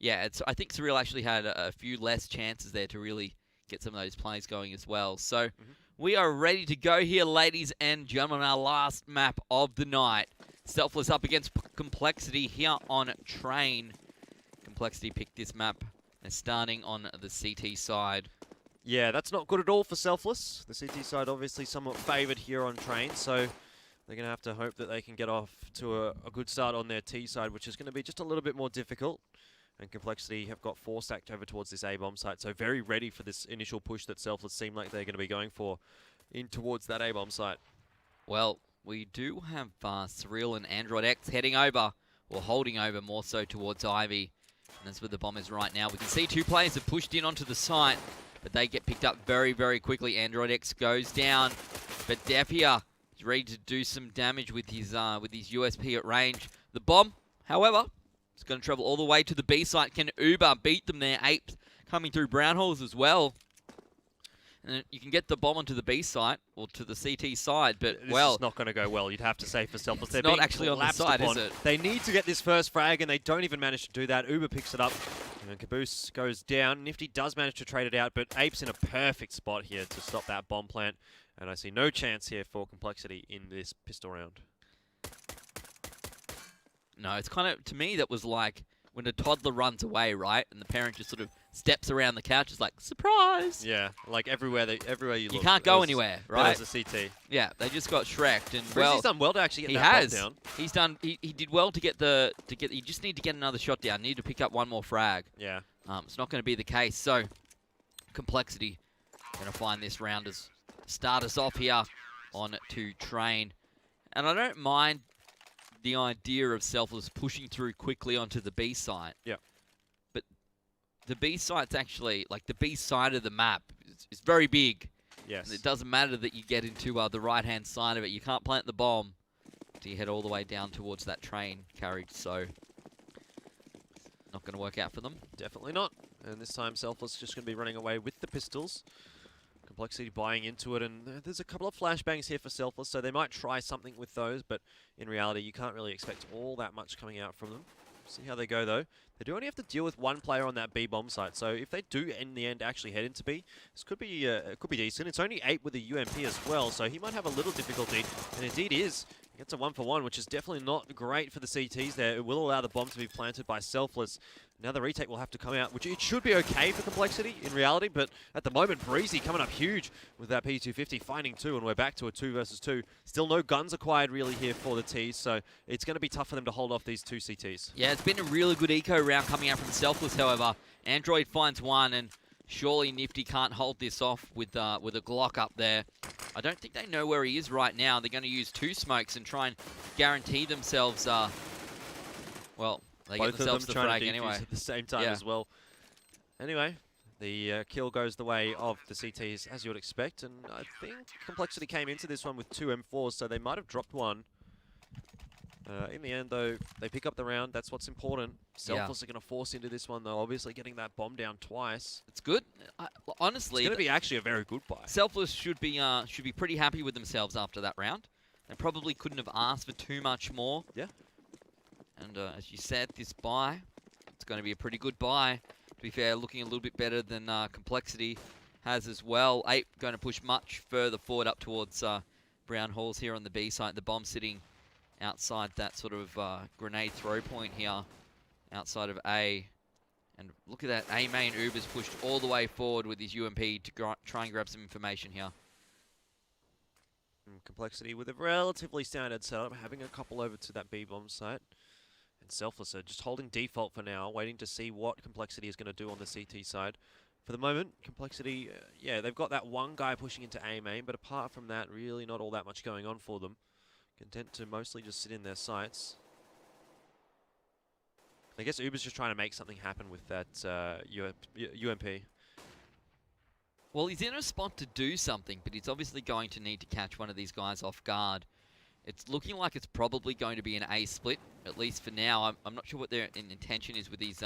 Yeah, I think Surreal actually had a few less chances there to really get some of those plays going as well. So we are ready to go here, ladies and gentlemen, our last map of the night. Selfless up against Complexity here on Train. Complexity picked this map and starting on the CT side. Yeah, that's not good at all for Selfless. The CT side obviously somewhat favoured here on Train, so they're going to have to hope that they can get off to a good start on their T side, which is going to be just a little bit more difficult. And Complexity have got 4 stacked over towards this A-bomb site, so very ready for this initial push that Selfless seem like they're going to be going for in towards that A-bomb site. Well, we do have Surreal and Android X heading over, or holding over more so towards Ivy. And that's where the bomb is right now. We can see 2 players have pushed in onto the site, but they get picked up very, very quickly. Android X goes down, but Defia is ready to do some damage with his USP at range. The bomb, however, it's going to travel all the way to the B site. Can Uber beat them there? Apes coming through brown holes as well. And you can get the bomb onto the B site, or to the CT side, but, this well... is not going to go well, you'd have to say, for Selfless. It's not actually on the side, is it? They need to get this first frag, and they don't even manage to do that. Uber picks it up, and Caboose goes down. Nifty does manage to trade it out, but Ape's in a perfect spot here to stop that bomb plant. And I see no chance here for Complexity in this pistol round. No, it's kind of, to me, that was like when a toddler runs away, right? And the parent just sort of steps around the couch, is like, surprise! Yeah, like everywhere you look. You can't go anywhere, right? There's a CT. Yeah, they just got Shrek'd, and He's done well to actually get that bomb down. He's done. He did well to get You just need to get another shot down. You need to pick up one more frag. Yeah. It's not going to be the case. So, Complexity going to find this round as start us off here on to Train, and I don't mind the idea of Selfless pushing through quickly onto the B site. Yeah. But the B site's actually, like, the B side of the map is very big. Yes. And it doesn't matter that you get into the right-hand side of it. You can't plant the bomb until you head all the way down towards that train carriage, so not going to work out for them. Definitely not. And this time Selfless just going to be running away with the pistols. Complexity buying into it, and there's a couple of flashbangs here for Selfless, so they might try something with those, but in reality you can't really expect all that much coming out from them. See how they go though. They do only have to deal with 1 player on that B bomb site, so if they do in the end actually head into B, this could be decent. It's only 8 with a UMP as well, so he might have a little difficulty, and indeed is. He gets a 1-for-1, which is definitely not great for the CTs there. It will allow the bomb to be planted by Selfless. Now the retake will have to come out, which it should be okay for Complexity in reality, but at the moment, Breezy coming up huge with that P250, finding 2, and we're back to a 2 versus 2. Still no guns acquired really here for the Ts, so it's going to be tough for them to hold off these 2 CTs. Yeah, it's been a really good eco round coming out from Selfless, however. Android finds 1, and surely Nifty can't hold this off with a Glock up there. I don't think they know where he is right now. They're going to use 2 smokes and try and guarantee themselves, well, they Both get themselves the frag anyway. At the same time as well. Anyway, the kill goes the way of the CTs, as you would expect, and I think Complexity came into this one with 2 M4s, so they might have dropped 1. In the end, though, they pick up the round. That's what's important. Selfless are going to force into this one, though, obviously getting that bomb down twice. It's good. Honestly, it's going to be actually a very good buy. Selfless should be pretty happy with themselves after that round. They probably couldn't have asked for too much more. Yeah. And as you said, this buy, it's going to be a pretty good buy. To be fair, looking a little bit better than Complexity has as well. Ape going to push much further forward up towards brown halls here on the B site. The bomb sitting outside that sort of grenade throw point here, outside of A. And look at that, A main Uber's pushed all the way forward with his UMP to try and grab some information here. Complexity with a relatively standard setup, having a couple over to that B bomb site. And Selfless are just holding default for now, waiting to see what Complexity is going to do on the CT side. For the moment, Complexity, yeah, they've got that 1 guy pushing into A main, but apart from that, really not all that much going on for them. Content to mostly just sit in their sights. I guess Uber's just trying to make something happen with that UMP. Well, he's in a spot to do something, but he's obviously going to need to catch one of these guys off guard. It's looking like it's probably going to be an A split, at least for now. I'm not sure what their intention is with these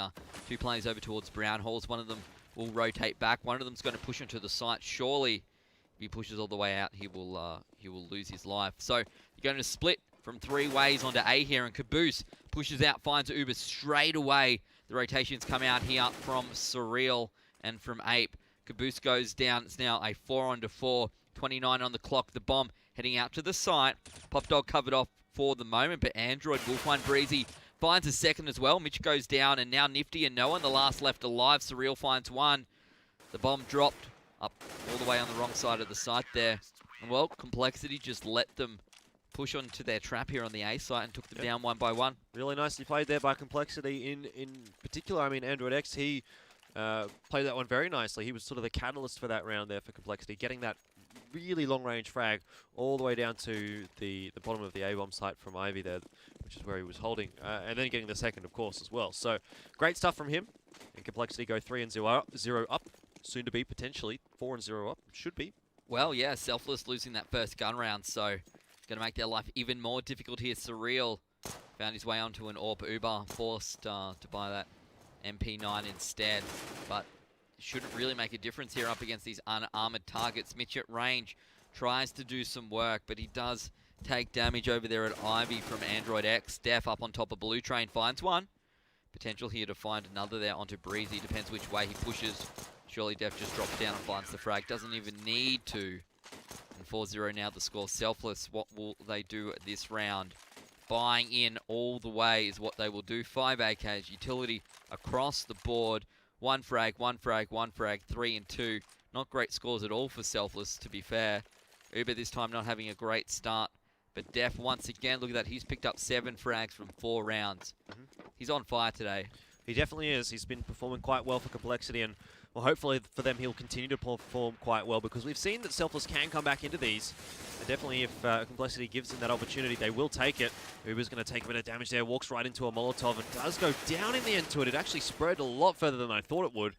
2 players over towards brown halls. One of them will rotate back. One of them's going to push into the site. Surely, if he pushes all the way out, he will lose his life. So you're going to split from 3 ways onto A here, and Caboose pushes out, finds Uber straight away. The rotations come out here from Surreal and from Ape. Caboose goes down. It's now a 4-on-4. 29 on the clock. The bomb heading out to the site. Pop Dog covered off for the moment, but Android will find Breezy. Finds a second as well. Mitch goes down, and now Nifty and no one, the last left alive. Surreal finds one. The bomb dropped up all the way on the wrong side of the site there. And well, Complexity just let them push onto their trap here on the A site and took them down one by one. Really nicely played there by Complexity. In particular, I mean, Android X, he played that one very nicely. He was sort of the catalyst for that round there for Complexity, getting that really long-range frag all the way down to the bottom of the A-bomb site from Ivy there, which is where he was holding, and then getting the second, of course, as well. So, great stuff from him. And Complexity go 3-0 up, soon to be potentially 4-0 up. Should be. Well, yeah, Selfless losing that first gun round, so going to make their life even more difficult here. Surreal found his way onto an AWP Uber, forced to buy that MP9 instead, but shouldn't really make a difference here up against these unarmored targets. Mitch at range tries to do some work, but he does take damage over there at Ivy from Android X. Def up on top of Blue Train finds one. Potential here to find another there onto Breezy. Depends which way he pushes. Surely Def just drops down and finds the frag. Doesn't even need to. And 4-0 now the score. Selfless, what will they do this round? Buying in all the way is what they will do. 5 AKs, utility across the board. One frag, 3 and 2. Not great scores at all for Selfless, to be fair. Uber this time not having a great start. But Def, once again, look at that. He's picked up 7 frags from 4 rounds. He's on fire today. He definitely is. He's been performing quite well for Complexity, and well, hopefully for them he'll continue to perform quite well, because we've seen that Selfless can come back into these. And definitely if Complexity gives him that opportunity, they will take it. Uber's going to take a bit of damage there, walks right into a Molotov, and does go down in the end to it. It actually spread a lot further than I thought it would.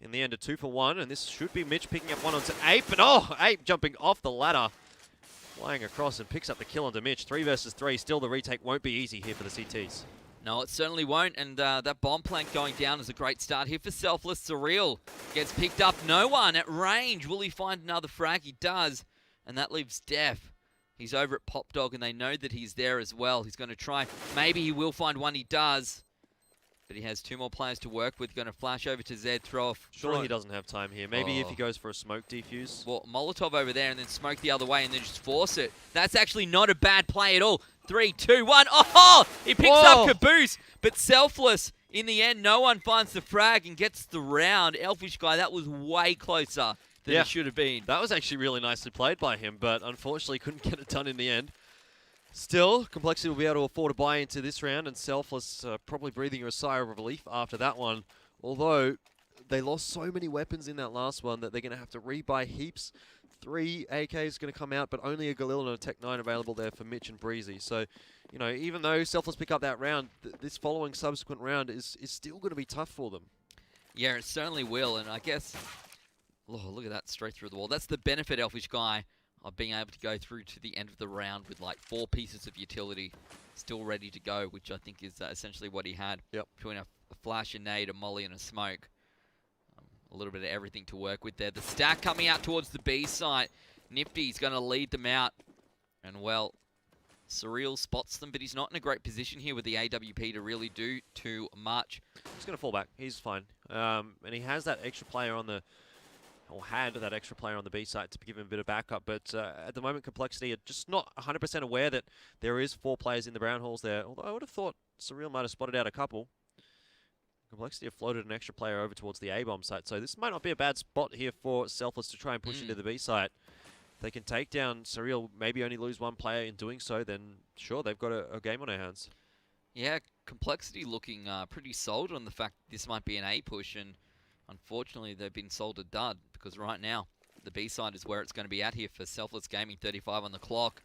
In the end, a 2 for 1, and this should be Mitch picking up one onto Ape, and oh, Ape jumping off the ladder, flying across and picks up the kill onto Mitch. 3 versus 3, still the retake won't be easy here for the CTs. No, it certainly won't, and that bomb plank going down is a great start here for Selfless. Surreal gets picked up. No one at range. Will he find another frag? He does, and that leaves Def. He's over at Pop Dog, and they know that he's there as well. He's going to try. Maybe he will find one. He does, but he has 2 more players to work with. Going to flash over to Zed, throw off. Surely he doesn't have time here. Maybe if he goes for a smoke defuse. Well, Molotov over there, and then smoke the other way, and then just force it. That's actually not a bad play at all. 3, 2, 1. Oh! He picks up Caboose, but Selfless. In the end, no one finds the frag and gets the round. Elfish guy, that was way closer than it should have been. That was actually really nicely played by him, but unfortunately couldn't get it done in the end. Still, Complexity will be able to afford to buy into this round, and Selfless probably breathing a sigh of relief after that one. Although, they lost so many weapons in that last one that they're going to have to rebuy heaps. 3 AKs going to come out, but only a Galil and a Tech 9 available there for Mitch and Breezy. So, you know, even though Selfless pick up that round, this following subsequent round is still going to be tough for them. Yeah, it certainly will, and I guess, oh, look at that, straight through the wall. That's the benefit, Elfish guy, of being able to go through to the end of the round with like 4 pieces of utility still ready to go, which I think is essentially what he had. Yep. Between a flash, a nade, a molly, and a smoke. A little bit of everything to work with there. The stack coming out towards the B site. Nifty's going to lead them out. And well, Surreal spots them, but he's not in a great position here with the AWP to really do too much. He's going to fall back. He's fine. And he has that extra player on the... or had that extra player on the B site to give him a bit of backup. But at the moment, Complexity are just not 100% aware that there is 4 players in the brown halls there. Although I would have thought Surreal might have spotted out a couple. Complexity have floated an extra player over towards the A-bomb site. So this might not be a bad spot here for Selfless to try and push into the B site. If they can take down Surreal, maybe only lose 1 player in doing so, then sure, they've got a game on their hands. Yeah, Complexity looking pretty sold on the fact this might be an A push, and unfortunately they've been sold a dud, because right now the B side is where it's going to be at here for Selfless Gaming. 35 on the clock,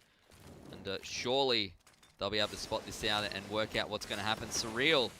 and surely they'll be able to spot this out and work out what's going to happen. Surreal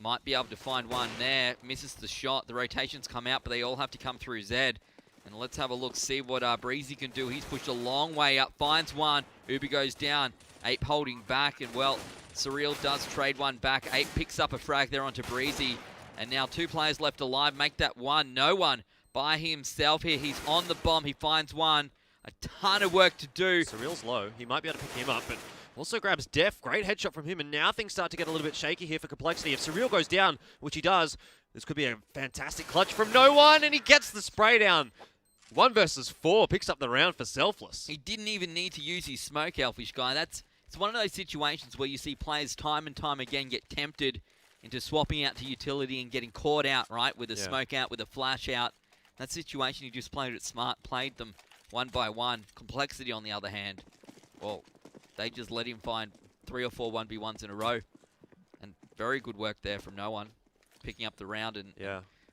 might be able to find one there. Misses the shot. The rotations come out, but they all have to come through Zed. And let's have a look, see what Breezy can do. He's pushed a long way up, finds one. Uber goes down. Ape holding back, and well, Surreal does trade one back. Ape picks up a frag there onto Breezy. And now 2 players left alive. Make that 1. No one by himself here. He's on the bomb. He finds one. A ton of work to do. Surreal's low. He might be able to pick him up, but Also grabs Def. Great headshot from him, and now things start to get a little bit shaky here for Complexity. If Surreal goes down, which he does, this could be a fantastic clutch from no one, and he gets the spray down. 1 versus 4 picks up the round for Selfless. He didn't even need to use his smoke, Elfish guy. It's one of those situations where you see players time and time again get tempted into swapping out to utility and getting caught out, right, with a smoke out, with a flash out. That situation, he just played it smart, played them one by one. Complexity, on the other hand, well, they just let him find 3 or 4 1v1s in a row. And very good work there from no one, picking up the round and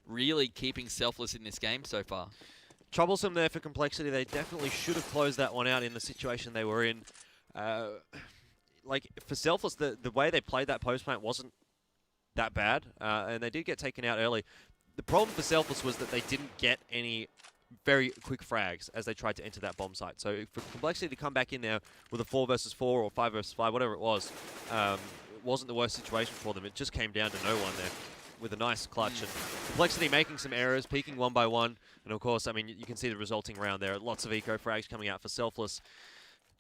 really keeping Selfless in this game so far. Troublesome there for Complexity. They definitely should have closed that one out in the situation they were in. Like, for Selfless, the way they played that post plant wasn't that bad, and they did get taken out early. The problem for Selfless was that they didn't get any very quick frags as they tried to enter that bomb site. So for Complexity to come back in there with a 4 versus 4 or 5 versus 5, whatever it was, it wasn't the worst situation for them. It just came down to no one there with a nice clutch. And Complexity making some errors, peeking 1 by 1. And of course, I mean, you can see the resulting round there. Lots of eco frags coming out for Selfless.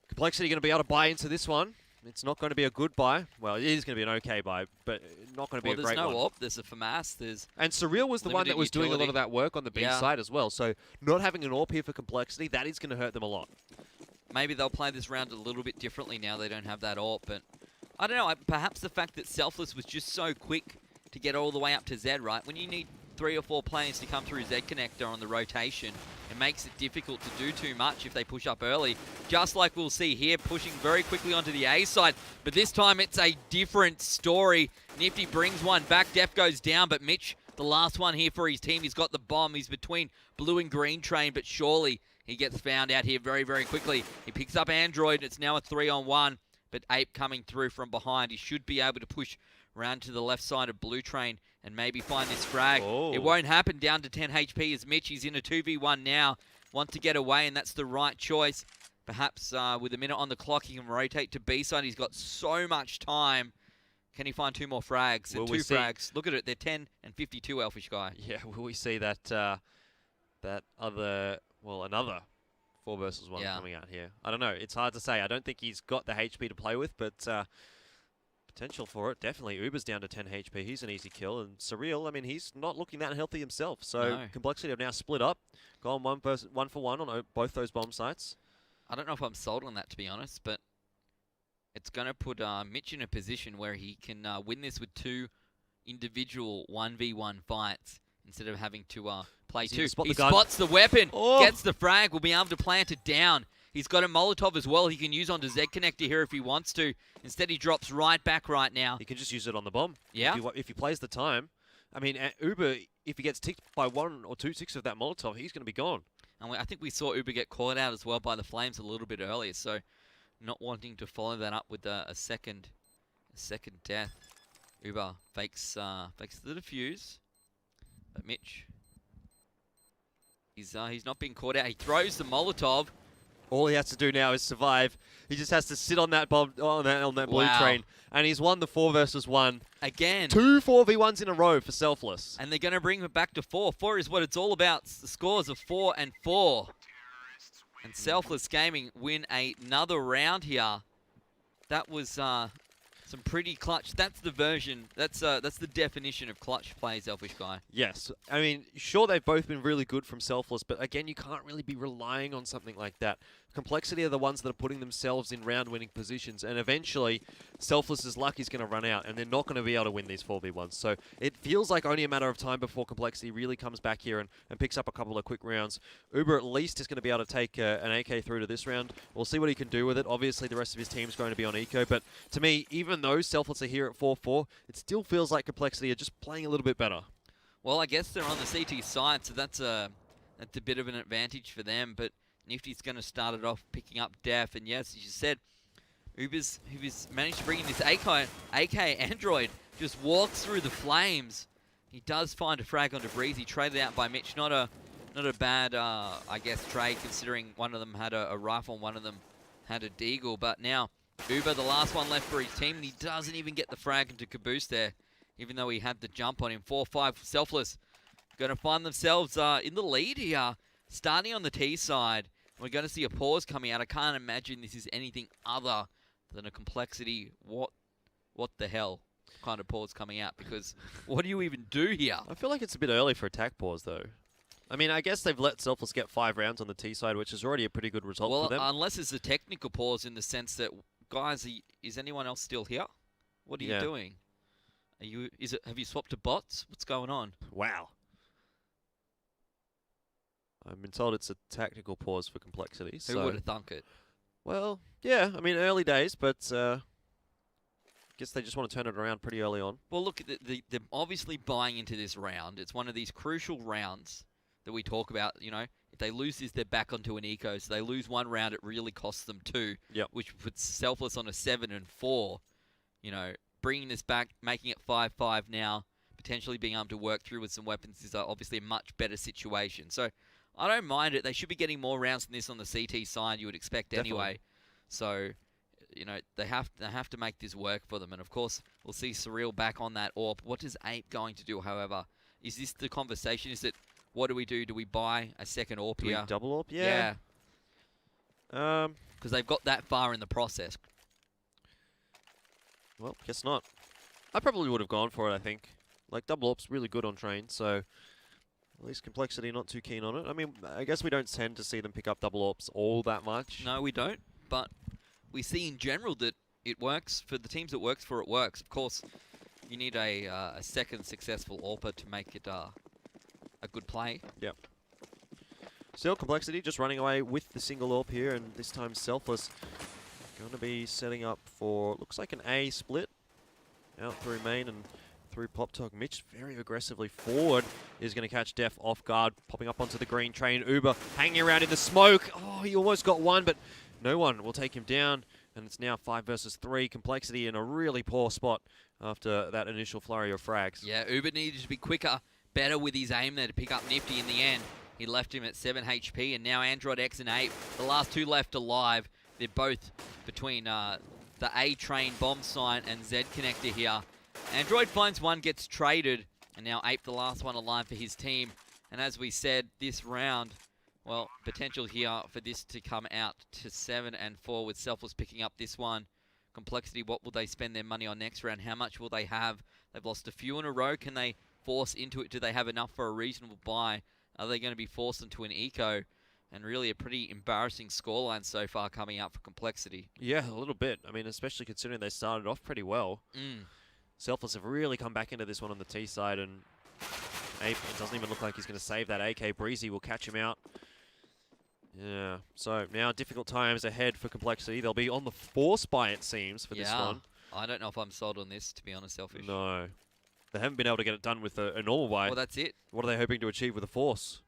Complexity going to be able to buy into this one. It's not going to be a good buy. Well, it is going to be an okay buy, but not going to be a great one. There's no AWP, there's a FAMAS, and Surreal was the one that was doing a lot of that work on the B side as well. So not having an AWP here for Complexity, that is going to hurt them a lot. Maybe they'll play this round a little bit differently now they don't have that AWP, but I don't know. Perhaps the fact that Selfless was just so quick to get all the way up to Z, right? When you need 3 or 4 players to come through Z connector on the rotation, it makes it difficult to do too much if they push up early. Just like we'll see here, pushing very quickly onto the A side. But this time it's a different story. Nifty brings one back. Def goes down, but Mitch, the last one here for his team, he's got the bomb. He's between blue and green train, but surely he gets found out here very, very quickly. He picks up Android. It's now a 3-on-1, but Ape coming through from behind. He should be able to push around to the left side of blue train and maybe find this frag. Oh. It won't happen, down to 10 HP as Mitch. He's in a 2v1 now. Wants to get away, and that's the right choice. Perhaps with a minute on the clock, he can rotate to B side. He's got so much time. Can he find 2 more frags? And 2 frags. Look at it. They're 10 and 52, Elfish guy. Yeah, will we see that that other, well, another 4 versus 1 coming out here? I don't know. It's hard to say. I don't think he's got the HP to play with, but potential for it, definitely. Uber's down to 10 HP. He's an easy kill. And Surreal, I mean, he's not looking that healthy himself. So Complexity have now split up, gone 1 for 1 on both those bomb sites. I don't know if I'm sold on that, to be honest, but it's going to put Mitch in a position where he can win this with 2 individual 1v1 fights instead of having to play 2. He spots the weapon, gets the frag, will be able to plant it down. He's got a Molotov as well he can use onto Z connector here if he wants to. Instead, he drops right back right now. He can just use it on the bomb. Yeah. If he plays the time. I mean, Uber, if he gets ticked by 1 or 2 ticks of that Molotov, he's going to be gone. And I think we saw Uber get caught out as well by the Flames a little bit earlier, so not wanting to follow that up with a second death. Uber fakes the defuse, but Mitch, he's not being caught out. He throws the Molotov. All he has to do now is survive. He just has to sit on that bomb, on that blue train, and he's won the 4 versus 1 again. 2 4v1s in a row for Selfless, and they're going to bring it back to 4. 4 is what it's all about. The scores of 4 and 4, and Selfless Gaming win another round here. That was some pretty clutch. That's the version. That's the definition of clutch plays, Elfish guy. Yes, I mean, sure, they've both been really good from Selfless, but again, you can't really be relying on something like that. Complexity are the ones that are putting themselves in round-winning positions, and eventually, Selfless's luck is going to run out, and they're not going to be able to win these 4v1s. So it feels like only a matter of time before Complexity really comes back here and picks up a couple of quick rounds. Uber at least is going to be able to take an AK through to this round. We'll see what he can do with it. Obviously, the rest of his team's going to be on eco, but to me, even though Selfless are here at 4-4, it still feels like Complexity are just playing a little bit better. Well, I guess they're on the CT side, so that's a bit of an advantage for them, but Nifty's going to start it off picking up Def, and yes, as you said, Uber's managed to bring in this AK Android, just walks through the flames. He does find a frag onto Breezy, traded out by Mitch. Not a bad, I guess, trade, considering one of them had a rifle and one of them had a deagle, but now Uber, the last one left for his team, and he doesn't even get the frag into Caboose there, even though he had the jump on him. 4-5 Selfless. Going to find themselves in the lead here. Starting on the T side, we're going to see a pause coming out. I can't imagine this is anything other then a Complexity, what the hell kind of pause coming out, because what do you even do here? I feel like it's a bit early for attack pause, though. I mean, I guess they've let Selfless get 5 rounds on the T side, which is already a pretty good result Well, for them. unless it's a technical pause in the sense that, guys, is anyone else still here? What are you doing? Have you swapped to bots? What's going on? Wow. I've been told it's a tactical pause for Complexity. Who would have thunk it? Well, yeah, I mean, early days, but I guess they just want to turn it around pretty early on. Well, look, they're obviously buying into this round. It's one of these crucial rounds that we talk about. You know, if they lose this, they're back onto an eco. So they lose one round, it really costs them 2, which puts Selfless on a 7 and 4. You know, bringing this back, making it 5-5 now, potentially being able to work through with some weapons is obviously a much better situation. So I don't mind it. They should be getting more rounds than this on the CT side, you would expect anyway. So, you know, they have to make this work for them. And, of course, we'll see Surreal back on that AWP. What is Ape going to do, however? Is this the conversation? Is it, what do we do? Do we buy a second AWP here? Double AWP? Yeah. Because they've got that far in the process. Well, guess not. I probably would have gone for it, I think. Like, double AWP's really good on train, so at least Complexity not too keen on it. I mean, I guess we don't tend to see them pick up double AWPs all that much. No, we don't. But we see in general that it works. For the teams it works for, it works. Of course, you need a second successful AWPer to make it a good play. Yep. Still, Complexity just running away with the single AWP here, and this time Selfless going to be setting up for, looks like an A split. Out through main and through Pop Talk. Mitch very aggressively forward is going to catch Def off guard, popping up onto the green train. Uber hanging around in the smoke. Oh, he almost got one, but no one will take him down. And it's now 5 versus 3. Complexity in a really poor spot after that initial flurry of frags. Yeah, Uber needed to be quicker, better with his aim there to pick up Nifty in the end. He left him at 7 HP, and now Android X and Ape, the last 2 left alive. They're both between the A train bomb sign and Z connector here. Android finds one, gets traded, and now Ape the last one alive for his team. And as we said, this round, well, potential here for this to come out to 7 and 4 with Selfless picking up this one. Complexity, what will they spend their money on next round? How much will they have? They've lost a few in a row. Can they force into it? Do they have enough for a reasonable buy? Are they going to be forced into an eco? And really a pretty embarrassing scoreline so far coming out for Complexity. Yeah, a little bit. I mean, especially considering they started off pretty well. Selfless have really come back into this one on the T side, and Ape, it doesn't even look like he's going to save that AK. Breezy will catch him out. Yeah, so now difficult times ahead for Complexity. They'll be on the force buy, it seems, for this one. I don't know if I'm sold on this, to be honest, Selfish. No. They haven't been able to get it done with a normal buy. Well, that's it. What are they hoping to achieve with a force?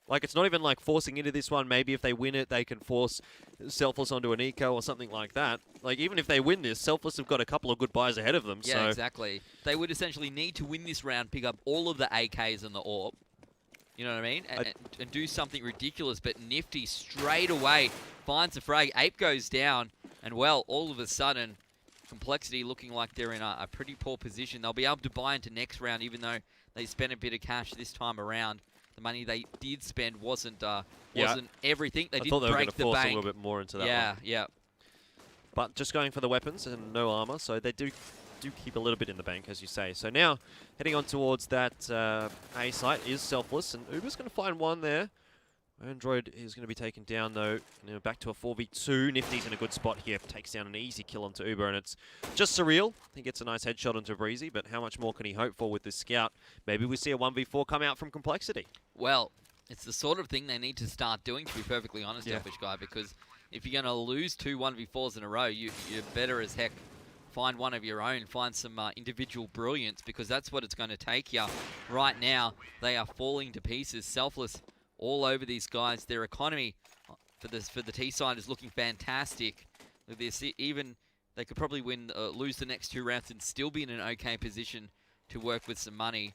Like, it's not even like forcing into this one. Maybe if they win it, they can force Selfless onto an eco or something like that. Like, even if they win this, Selfless have got a couple of good buys ahead of them. Yeah, so exactly. They would essentially need to win this round, pick up all of the AKs and the AWP. You know what I mean? And do something ridiculous. But Nifty straight away finds the frag. Ape goes down. And, well, all of a sudden, Complexity looking like they're in a pretty poor position. They'll be able to buy into next round, even though they spent a bit of cash this time around. The money they did spend wasn't everything. They did break the bank. I thought they were going to force a little bit more into that one. Yeah. But just going for the weapons and no armor, so they do keep a little bit in the bank, as you say. So now, heading on towards that A site is Selfless, and Uber's going to find one there. Android is going to be taken down, though. Now back to a 4v2. Nifty's in a good spot here. Takes down an easy kill onto Uber, and it's just Surreal. He gets a nice headshot onto Breezy, but how much more can he hope for with this scout? Maybe we see a 1v4 come out from Complexity. Well, it's the sort of thing they need to start doing, to be perfectly honest, Selfish Guy, because if you're going to lose 2 1v4s in a row, you're better as heck find one of your own, find some individual brilliance, because that's what it's going to take here. Right now, they are falling to pieces. Selfless all over these guys. Their economy for the T side is looking fantastic. With this, even they could probably lose the next 2 rounds and still be in an okay position to work with some money.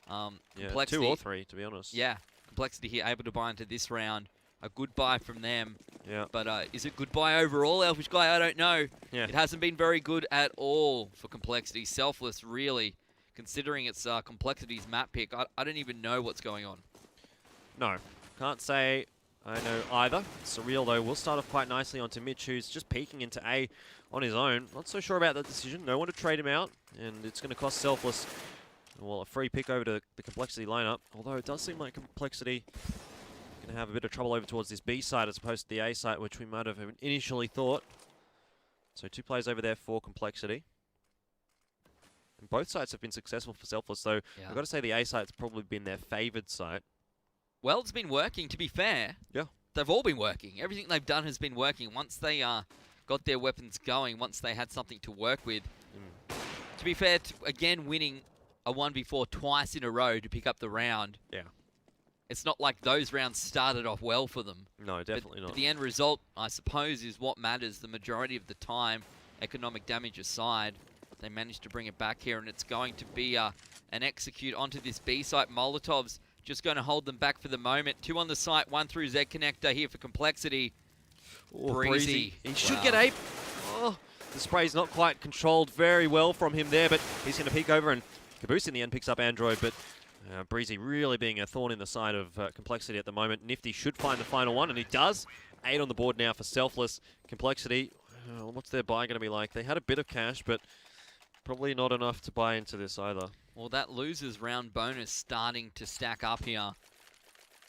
Yeah, 2 or 3, to be honest. Yeah, Complexity here able to buy into this round. A good buy from them. Yeah. But is it good buy overall, Elfish Guy? I don't know. Yeah. It hasn't been very good at all for Complexity. Selfless, really, considering it's Complexity's map pick. I don't even know what's going on. No, can't say I know either. Surreal, though, will start off quite nicely onto Mitch, who's just peeking into A on his own. Not so sure about that decision. No one to trade him out, and it's going to cost Selfless, well, a free pick over to the Complexity lineup. Although it does seem like Complexity going to have a bit of trouble over towards this B side as opposed to the A side, which we might have initially thought. So 2 players over there for Complexity. And both sides have been successful for Selfless, though I've got to say the A side's probably been their favoured side. Well, it's been working, to be fair. Yeah. They've all been working. Everything they've done has been working. Once they got their weapons going, once they had something to work with. To be fair, again, winning a 1v4 twice in a row to pick up the round. Yeah. It's not like those rounds started off well for them. No, definitely not. But the end result, I suppose, is what matters. The majority of the time, economic damage aside, they managed to bring it back here, and it's going to be an execute onto this B site. Molotov's just going to hold them back for the moment. 2 on the site, 1 through Z connector here for Complexity. Oh, Breezy. He should get ape. Oh, the spray's not quite controlled very well from him there, but he's going to peek over, and Caboose in the end picks up Android, but Breezy really being a thorn in the side of Complexity at the moment. Nifty should find the final one, and he does. 8 on the board now for Selfless. Complexity, what's their buy going to be like? They had a bit of cash, but probably not enough to buy into this either. Well, that losers round bonus starting to stack up here.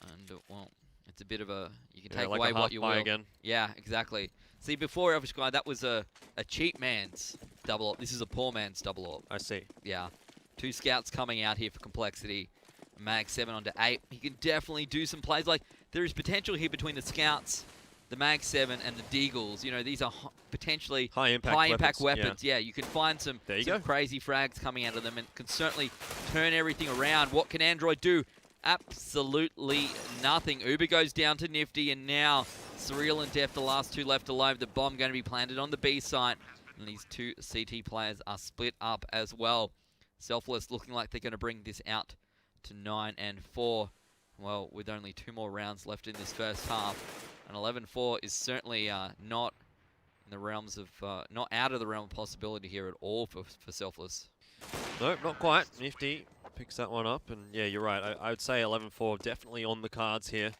And, well, it's a bit of a... You can take like away what you will. Again. Yeah, exactly. See, before Elvish Guy, that was a cheap man's double up. This is a poor man's double up. I see. Yeah. 2 scouts coming out here for Complexity. Mag 7 onto 8. He can definitely do some plays. Like, there is potential here between the scouts, the Mag 7, and the Deagles. You know, these are potentially high impact weapons. Yeah, you can find some crazy frags coming out of them and can certainly turn everything around. What can Android do? Absolutely nothing. Uber goes down to Nifty, and now Surreal and Def, the last 2 left alone. The bomb going to be planted on the B site, and these 2 CT players are split up as well. Selfless looking like they're going to bring this out to 9 and 4. Well, with only 2 more rounds left in this first half. An 11-4 is certainly not in the realms of, not out of the realm of possibility here at all for Selfless. Nope, not quite. Nifty picks that one up, and yeah, you're right. I would say 11-4 definitely on the cards here.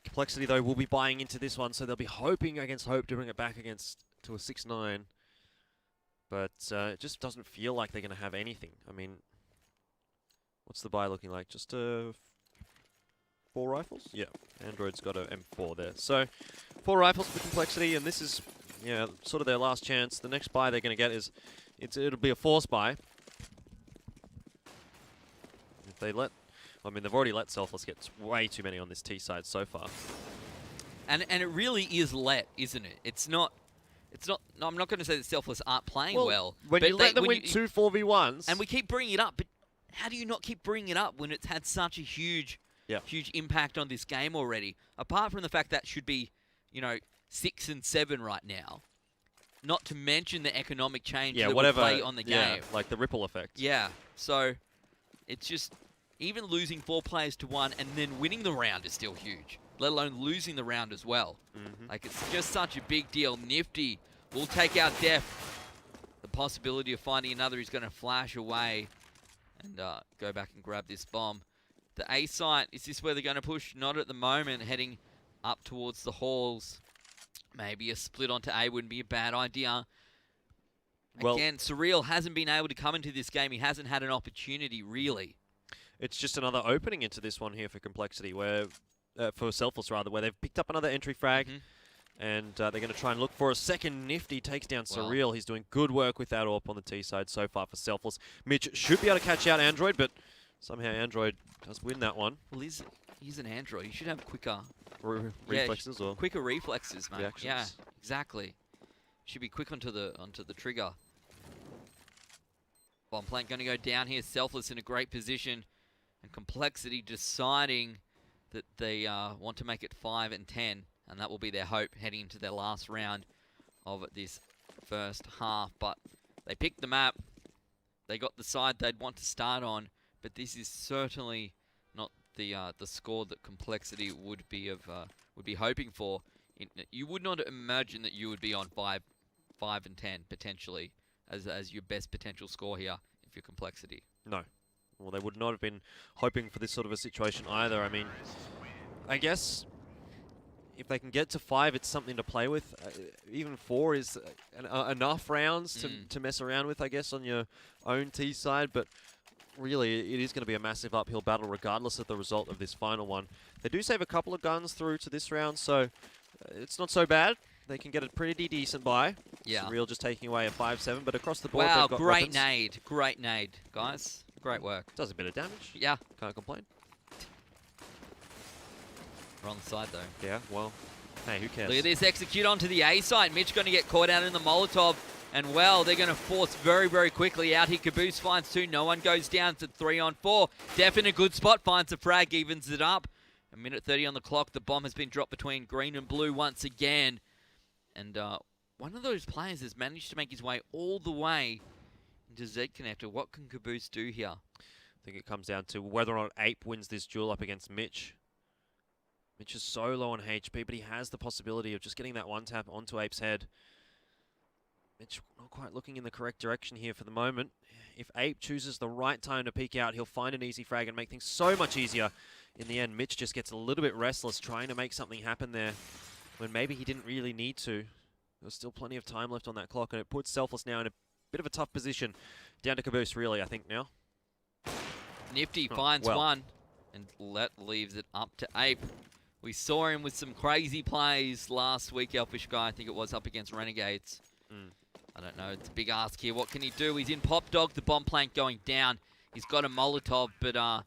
Complexity, though, will be buying into this one, so they'll be hoping against hope to bring it back to a 6-9. But it just doesn't feel like they're going to have anything. I mean, what's the buy looking like? Just 4 rifles? Yeah, Android's got an M4 there. So 4 rifles for Complexity, and this is sort of their last chance. The next buy they're going to get is it'll be a force buy. If they let, I mean, they've already let Selfless get way too many on this T side so far. And it really is let, isn't it? It's not. No, I'm not going to say that Selfless aren't playing well. When you let them win 2 4v1s. And we keep bringing it up, but how do you not keep bringing it up when it's had such a huge impact on this game already? Apart from the fact that should be, 6 and 7 right now. Not to mention the economic change that will play on the game. Like the ripple effect. Yeah, so it's just, even losing 4 players to 1 and then winning the round is still huge. Let alone losing the round as well. Like, it's just such a big deal. Nifty will take out Def. The possibility of finding another who's going to flash away and go back and grab this bomb. The A site, is this where they're going to push? Not at the moment. Heading up towards the halls. Maybe a split onto A wouldn't be a bad idea. Again, Surreal hasn't been able to come into this game. He hasn't had an opportunity, really. It's just another opening into this one here for Complexity, where... for Selfless, rather, where they've picked up another entry frag, and they're going to try and look for a second. Nifty takes down Surreal. He's doing good work with that AWP on the T side so far for Selfless. Mitch should be able to catch out Android, but somehow Android does win that one. Well, he's an Android. He should have quicker... reflexes or quicker reflexes, mate. reactions. Yeah, exactly. Should be quick onto the trigger. Bomb plant going to go down here. Selfless in a great position, and Complexity deciding that they want to make it 5 and 10, and that will be their hope heading into their last round of this first half. But they picked the map. They got the side they'd want to start on, but this is certainly not the score that Complexity would be hoping for. You would not imagine that you would be on 5 and 10 potentially as your best potential score here if you're Complexity. No. Well, they would not have been hoping for this sort of a situation either. I mean, I guess if they can get to 5, it's something to play with. Even 4 is enough rounds to mess around with, I guess, on your own T side. But really, it is going to be a massive uphill battle regardless of the result of this final one. They do save a couple of guns through to this round, so it's not so bad. They can get a pretty decent buy. Yeah. Surreal just taking away a 5-7, but across the board, Wow, they've got great weapons. nade. Great nade, guys. Great work. Does a bit of damage. Yeah. Can't complain. We're on the side, though. Yeah, well, hey, who cares? Look at this, execute onto the A side. Mitch going to get caught out in the Molotov. And, well, they're going to force very, very quickly out here. Caboose finds 2. No one goes down to 3 on 4. Def in a good spot. Finds a frag. Evens it up. A minute 30 on the clock. The bomb has been dropped between green and blue once again. And one of those players has managed to make his way all the way into Z Connector. What can Caboose do here? I think it comes down to whether or not Ape wins this duel up against Mitch. Mitch is so low on HP, but he has the possibility of just getting that one tap onto Ape's head. Mitch not quite looking in the correct direction here for the moment. If Ape chooses the right time to peek out, he'll find an easy frag and make things so much easier. In the end, Mitch just gets a little bit restless trying to make something happen there when maybe he didn't really need to. There's still plenty of time left on that clock, and it puts Selfless now in a bit of a tough position. Down to Caboose, really, I think, now. Nifty finds one, and leaves it up to Ape. We saw him with some crazy plays last week, Elfish Guy. I think it was up against Renegades. I don't know. It's a big ask here. What can he do? He's in Pop Dog. The bomb plank going down. He's got a Molotov, but I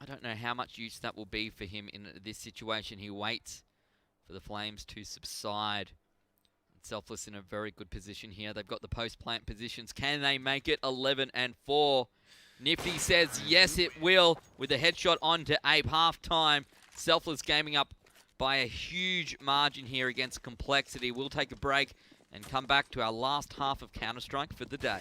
don't know how much use that will be for him in this situation. He waits for the flames to subside. Selfless in a very good position here. They've got the post-plant positions. Can they make it? 11 and 4. Nifty says yes, it will, with a headshot onto Ape. Half-time. Selfless gaming up by a huge margin here against Complexity. We'll take a break and come back to our last half of Counter-Strike for the day.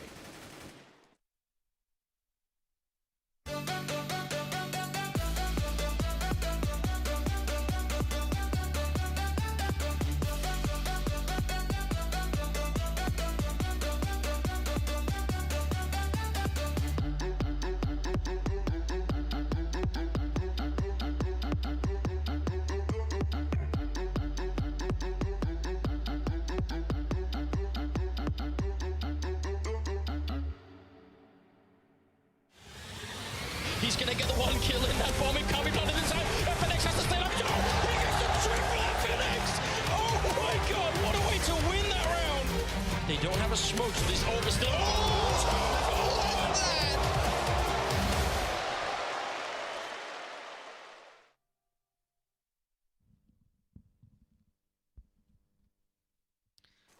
He's going to get the one kill in that bomb. Coming onto the zone. FNX has to stay up. Oh, he gets the triple FNX. Oh my God, what a way to win that round. They don't have a smoke, so this over still. Oh,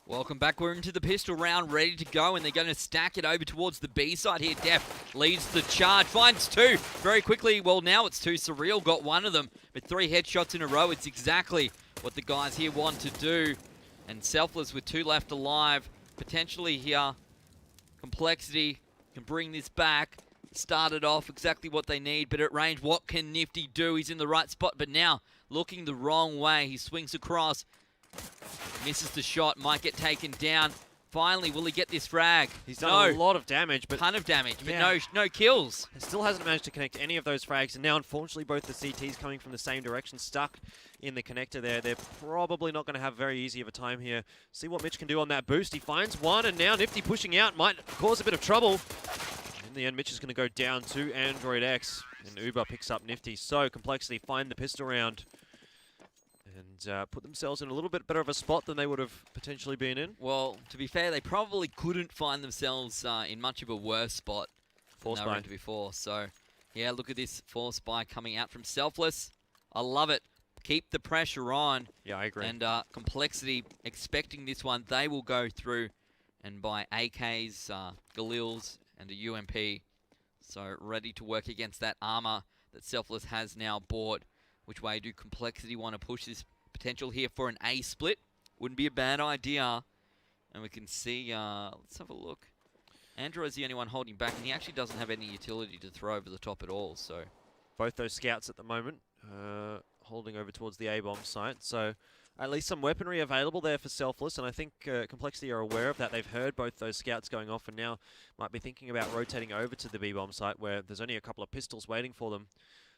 Welcome back. We're into the pistol round, ready to go, and they're going to stack it over towards the B side here. Def leads the charge, finds 2 very quickly. Well, now it's 2. Surreal got one of them, but 3 headshots in a row. It's exactly what the guys here want to do. And Selfless with 2 left alive. Potentially here, Complexity can bring this back. Started off exactly what they need, but at range, what can Nifty do? He's in the right spot, but now looking the wrong way. He swings across. Misses the shot, might get taken down. Finally, will he get this frag? He's done a lot of damage, but ton of damage, but no kills. He still hasn't managed to connect any of those frags, and now unfortunately both the CTs coming from the same direction, stuck in the connector there. They're probably not going to have very easy of a time here. See what Mitch can do on that boost. He finds one, and now Nifty pushing out might cause a bit of trouble. In the end, Mitch is going to go down to Android X, and Uber picks up Nifty. So Complexity find the pistol round and put themselves in a little bit better of a spot than they would have potentially been in. Well, to be fair, they probably couldn't find themselves in much of a worse spot than they were in before. So, yeah, look at this force buy coming out from Selfless. I love it. Keep the pressure on. Yeah, I agree. And Complexity expecting this one. They will go through and buy AKs, Galils, and a UMP. So, ready to work against that armor that Selfless has now bought. Which way do Complexity want to push this potential here for an A split? Wouldn't be a bad idea. And we can see, let's have a look. Android's the only one holding back, and he actually doesn't have any utility to throw over the top at all, so. Both those scouts at the moment holding over towards the A-bomb site. So at least some weaponry available there for Selfless, and I think Complexity are aware of that. They've heard both those scouts going off and now might be thinking about rotating over to the B-bomb site where there's only a couple of pistols waiting for them.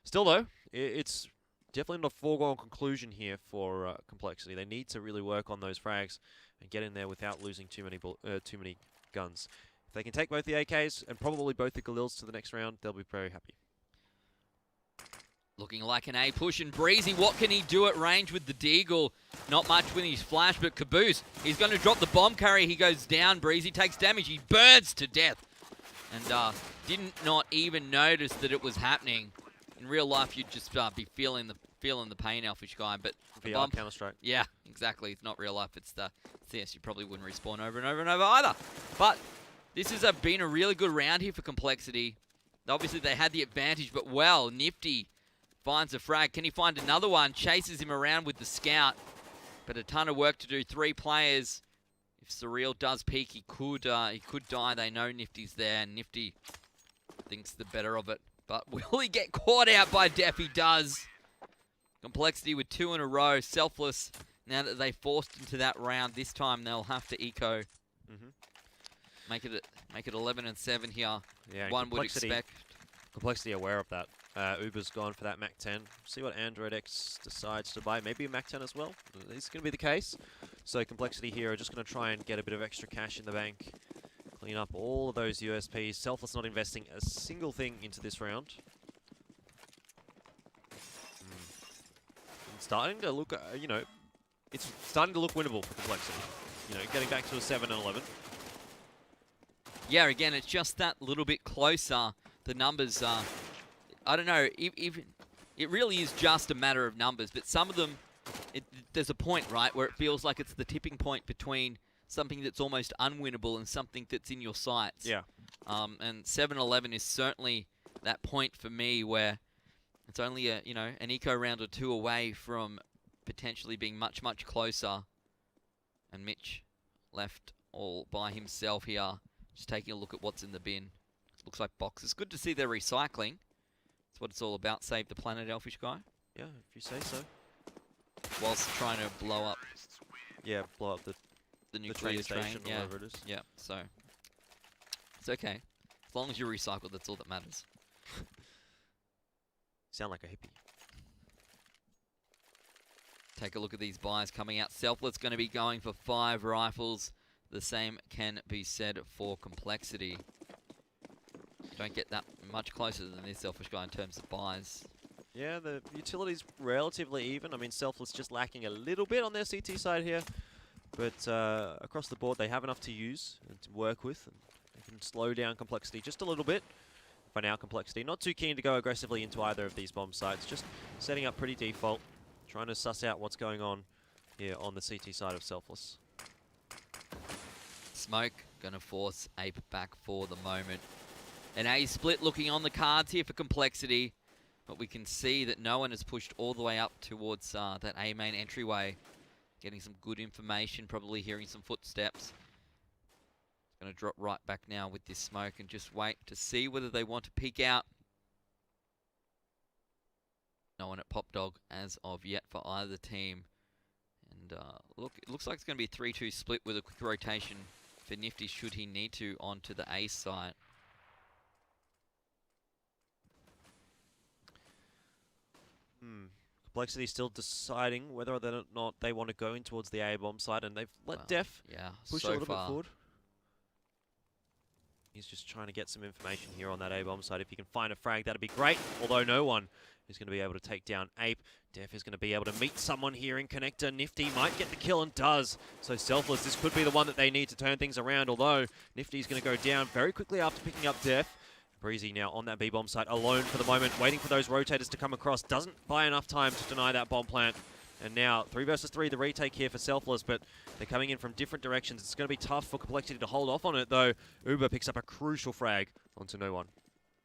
Still though, it's definitely not a foregone conclusion here for Complexity. They need to really work on those frags and get in there without losing too many guns. If they can take both the AKs and probably both the Galils to the next round, they'll be very happy. Looking like an A push, and Breezy, what can he do at range with the Deagle? Not much with his flash, but Caboose, he's going to drop the bomb carrier. He goes down. Breezy takes damage. He burns to death. And didn't not even notice that it was happening. In real life, you'd just be feeling the pain, Elfish guy. But VR Counter-Strike. Yeah, exactly. It's not real life. It's the CS. You probably wouldn't respawn over and over and over either. But this has been a really good round here for Complexity. Obviously, they had the advantage, but well, Nifty finds a frag. Can he find another one? Chases him around with the scout. But a ton of work to do. 3 players. If Surreal does peek, he could die. They know Nifty's there, and Nifty thinks the better of it. But will he get caught out by Def? He does. Complexity with 2 in a row. Selfless, now that they forced into that round, this time they'll have to eco. Make it 11 and 7 here. Yeah, one would expect. Complexity aware of that. Uber's gone for that Mac 10. See what Android X decides to buy. Maybe a Mac 10 as well. It's going to be the case. So Complexity here are just going to try and get a bit of extra cash in the bank. Clean up all of those USPs. Selfless not investing a single thing into this round. It's starting to look, it's starting to look winnable for Complexity. Getting back to a 7 and 11. Yeah, again, it's just that little bit closer. The numbers are, I don't know, it really is just a matter of numbers, but some of them, there's a point, right, where it feels like it's the tipping point between something that's almost unwinnable and something that's in your sights. Yeah. And 7-11 is certainly that point for me where it's only an eco round or 2 away from potentially being much, much closer. And Mitch left all by himself here, just taking a look at what's in the bin. Looks like boxes. Good to see they're recycling. That's what it's all about. Save the planet, Elfish guy. Yeah, if you say so. Whilst trying to blow up. Yeah, blow up the nuclear train station train. or whatever it is. Yeah, so it's okay. As long as you recycle, that's all that matters. Sound like a hippie. Take a look at these buys coming out. Selfless going to be going for 5 rifles. The same can be said for Complexity. Don't get that much closer than this Selfish guy in terms of buys. Yeah, the utility's relatively even. I mean, Selfless just lacking a little bit on their CT side here. But across the board, they have enough to use and to work with. And they can slow down Complexity just a little bit. For now, Complexity not too keen to go aggressively into either of these bomb sites. Just setting up pretty default. Trying to suss out what's going on here on the CT side of Selfless. Smoke going to force Ape back for the moment. An A split looking on the cards here for Complexity. But we can see that no one has pushed all the way up towards that A main entryway. Getting some good information, probably hearing some footsteps. Going to drop right back now with this smoke and just wait to see whether they want to peek out. No one at Pop Dog as of yet for either team. And look, it looks like it's going to be a 3-2 split with a quick rotation for Nifty should he need to onto the A site. Complexity still deciding whether or not they want to go in towards the A bomb side, and they've let Def push a little bit forward. He's just trying to get some information here on that A bomb side. If you can find a frag, that'd be great. Although no one is going to be able to take down Ape. Def is going to be able to meet someone here in Connector. Nifty might get the kill and does. So Selfless, this could be the one that they need to turn things around. Although Nifty's going to go down very quickly after picking up Def. Breezy now on that B-bomb site alone for the moment, waiting for those rotators to come across. Doesn't buy enough time to deny that bomb plant. And now 3 versus 3, the retake here for Selfless, but they're coming in from different directions. It's going to be tough for Complexity to hold off on it, though. Uber picks up a crucial frag onto no one.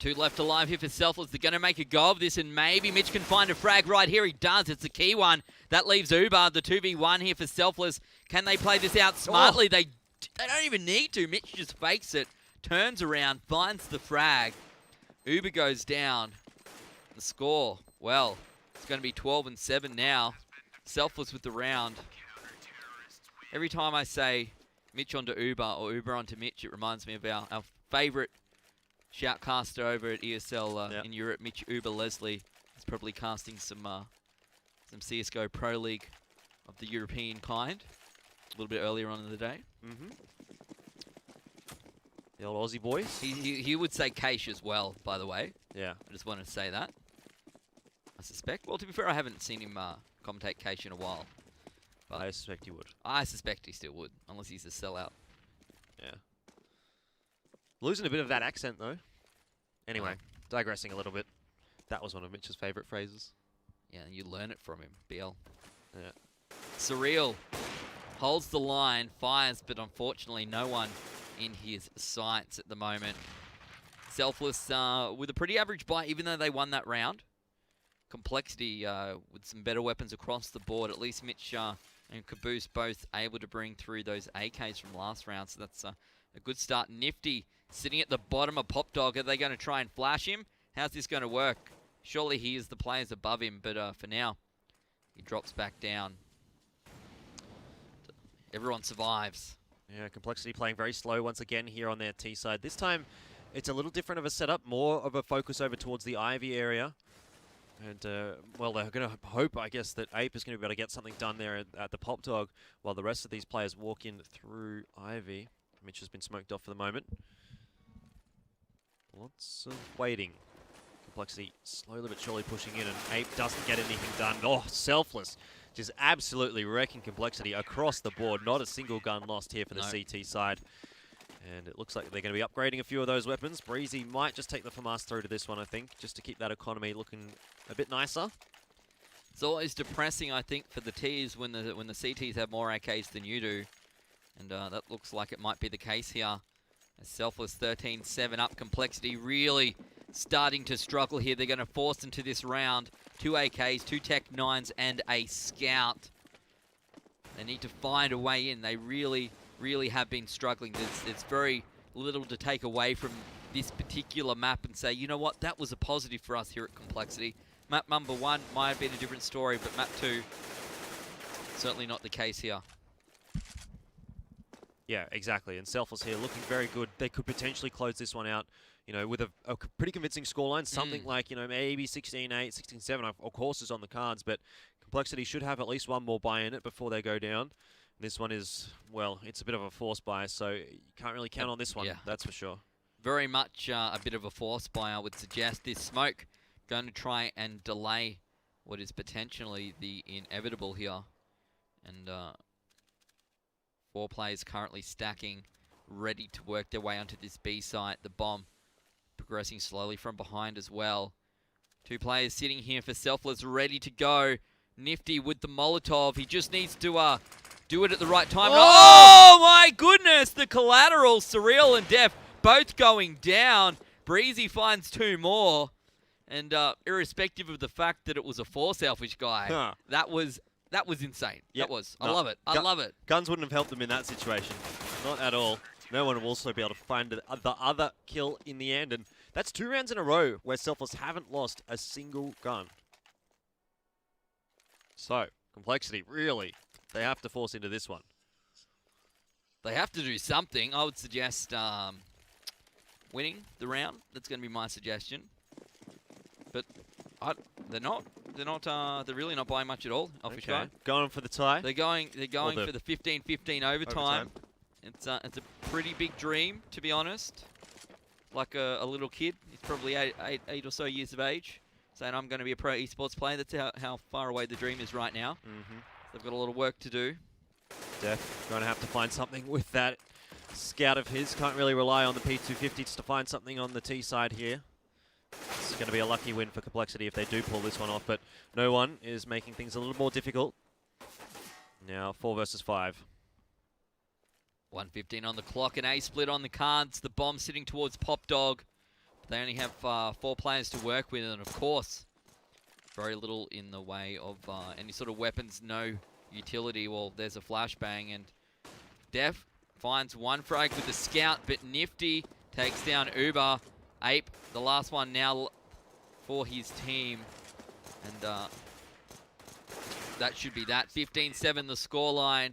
2 left alive here for Selfless. They're going to make a go of this, and maybe Mitch can find a frag right here. He does. It's a key one. That leaves Uber, the 2v1 here for Selfless. Can they play this out smartly? They don't even need to. Mitch just fakes it, turns around, finds the frag. Uber goes down. The score, well, it's going to be 12 and 7 now. Selfless with the round. Every time I say Mitch onto Uber or Uber onto Mitch, it reminds me of our favourite shoutcaster over at ESL in Europe, Mitch Uber Leslie. He's probably casting some some CSGO Pro League of the European kind. A little bit earlier on in the day. The old Aussie boys. He would say Cache as well, by the way. Yeah. I just wanted to say that. I suspect. Well, to be fair, I haven't seen him commentate Cache in a while. But I suspect he would. I suspect he still would, unless he's a sellout. Yeah. Losing a bit of that accent, though. Anyway, digressing a little bit. That was one of Mitch's favourite phrases. Yeah, you learn it from him, BL. Yeah. Surreal holds the line, fires, but unfortunately no one in his sights at the moment. Selfless with a pretty average buy, even though they won that round. Complexity with some better weapons across the board. At least Mitch and Caboose both able to bring through those AKs from last round, so that's a good start. Nifty sitting at the bottom of Pop Dog. Are they going to try and flash him? How's this going to work? Surely he is the players above him, but for now, he drops back down. Everyone survives. Yeah, Complexity playing very slow once again here on their T side. This time, it's a little different of a setup, more of a focus over towards the Ivy area. And, well, they're going to hope, I guess, that Ape is going to be able to get something done there at the Pop Dog while the rest of these players walk in through Ivy. Mitch has been smoked off for the moment. Lots of waiting. Complexity slowly but surely pushing in, and Ape doesn't get anything done. Oh, Selfless. Just absolutely wrecking Complexity across the board. Not a single gun lost here for the CT side. And it looks like they're going to be upgrading a few of those weapons. Breezy might just take the FAMAS through to this one, I think, just to keep that economy looking a bit nicer. It's always depressing, I think, for the Ts when the CTs have more AKs than you do. And that looks like it might be the case here. As Selfless 13-7 up. Complexity really starting to struggle here. They're going to force into this round. 2 AKs, 2 Tech 9s, and a Scout. They need to find a way in. They really have been struggling. There's very little to take away from this particular map and say, you know what, that was a positive for us here at Complexity. Map number 1 might have been a different story, but map 2, certainly not the case here. Yeah, exactly. And Selfless here looking very good. They could potentially close this one out, you know, with a pretty convincing scoreline. Something like, you know, maybe 16-8, 16-7, of course, is on the cards. But Complexity should have at least one more buy in it before they go down. This one is, well, it's a bit of a force buy, so you can't really count on this one, that's for sure. Very much a bit of a force buy, I would suggest. This smoke going to try and delay what is potentially the inevitable here. And 4 players currently stacking, ready to work their way onto this B site. The bomb progressing slowly from behind as well. 2 players sitting here for Selfless, ready to go. Nifty with the Molotov. He just needs to do it at the right time. Oh my goodness! The collateral, Surreal and Def, both going down. Breezy finds 2 more. And irrespective of the fact that it was a 4 selfish guy, that was insane. Yep. That was. I love it. I love it. Guns wouldn't have helped them in that situation. Not at all. No one will also be able to find the other kill in the end. And that's 2 rounds in a row where Selfless haven't lost a single gun. So, Complexity, really, they have to force into this one. They have to do something. I would suggest winning the round. That's going to be my suggestion. But they're not. They're really not buying much at all. Offish guy. Going for the tie. They're going for the 15-15 overtime. It's a pretty big dream, to be honest. Like a little kid. He's probably eight or so years of age, saying I'm going to be a pro esports player. That's how far away the dream is right now. They've got a lot of work to do. Def going to have to find something with that Scout of his. Can't really rely on the P250 to find something on the T side here. It's going to be a lucky win for Complexity if they do pull this one off, but no one is making things a little more difficult. Now 4 versus 5. 1:15 on the clock, an A split on the cards. The bomb sitting towards Pop Dog. They only have 4 players to work with, and of course, very little in the way of any sort of weapons, no utility. Well, there's a flashbang, and Def finds 1 frag with the Scout, but Nifty takes down Uber. Ape, the last one now for his team, and that should be that. 15-7 the scoreline.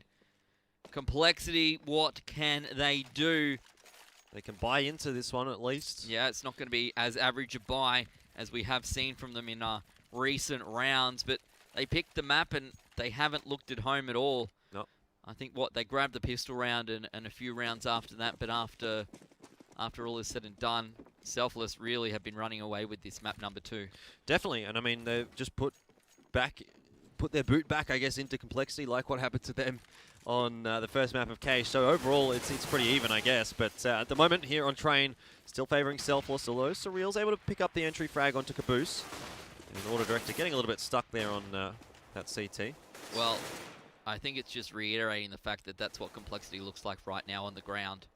Complexity, what can they do? They can buy into this one at least. Yeah, it's not going to be as average a buy as we have seen from them in recent rounds, but They picked the map and they haven't looked at home at all. No. I think they grabbed the pistol round and a few rounds after that, but after all is said and done, Selfless really have been running away with this map number 2. Definitely, and I mean, they've just put their boot back, I guess, into complexity, like what happened to them on the first map of Cage. So overall, it's pretty even, I guess. But at the moment here on Train, still favouring Selfless, although Surreal's able to pick up the entry frag onto Caboose. And Order Director getting a little bit stuck there on that CT. Well, I think it's just reiterating the fact that that's what complexity looks like right now on the ground.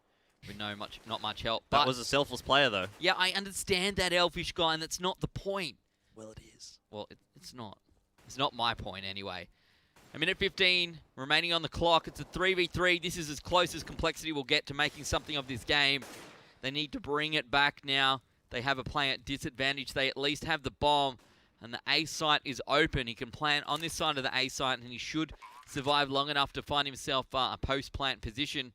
With not much help. That was a Selfless player, though. Yeah, I understand that, Elfish guy, and that's not the point. Well, it is. Well, it's not. It's not my point, anyway. A minute 15 remaining on the clock. It's a 3v3. This is as close as complexity will get to making something of this game. They need to bring it back now. They have a player at disadvantage. They at least have the bomb, and the A site is open. He can plant on this side of the A site, and he should survive long enough to find himself a post-plant position.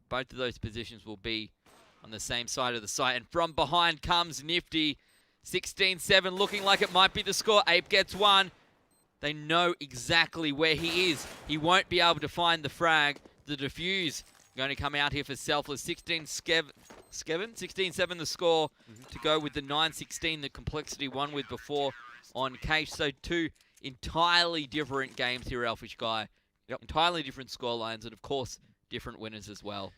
Both of those positions will be on the same side of the site. And from behind comes Nifty. 16-7, looking like it might be the score. Ape gets one. They know exactly where he is. He won't be able to find the frag. The defuse going to come out here for Selfless. 16-7 the score to go with the 9-16 that Complexity won with before on Cage. So 2 entirely different games here, Elfish Guy. Yep. Entirely different score lines, and of course, different winners as well.